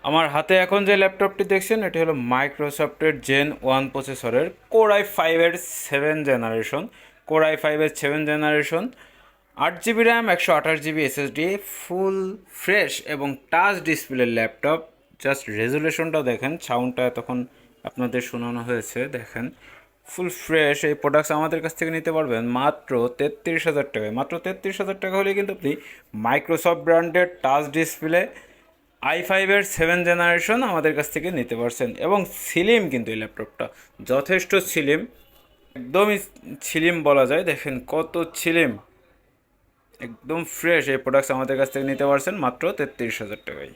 আমার হাতে এখন যে ল্যাপটপটি দেখছেন এটি হলো মাইক্রোসফটের জেন 1 প্রসেসরের Core i5 এর 7 generation 8 GB RAM 128 GB SSD, full fresh এবং টাচ ডিসপ্লে ল্যাপটপ। জাস্ট রেজুলেশনটা দেখেন, সাউন্ডটা তখন আপনাদের শোনানো হয়েছে, দেখেন ফুল ফ্রেশ। এই প্রোডাক্টস আমাদের কাছ থেকে নিতে পারবেন মাত্র 33,000 টাকায়। মাত্র 33,000 টাকা হলে কিন্তু আপনি মাইক্রোসফট ব্র্যান্ডের টাচ ডিসপ্লে i5 এর 7 জেনারেশন আমাদের কাছ থেকে নিতে পারছেন। এবং স্লিম কিন্তু এই ল্যাপটপটা যথেষ্ট স্লিম, একদমই স্লিম বলা যায়। দেখেন কত স্লিম, একদম ফ্রেশ। এই প্রোডাক্টস আমাদের কাছ থেকে নিতে পারছেন মাত্র 33,000 টাকায়।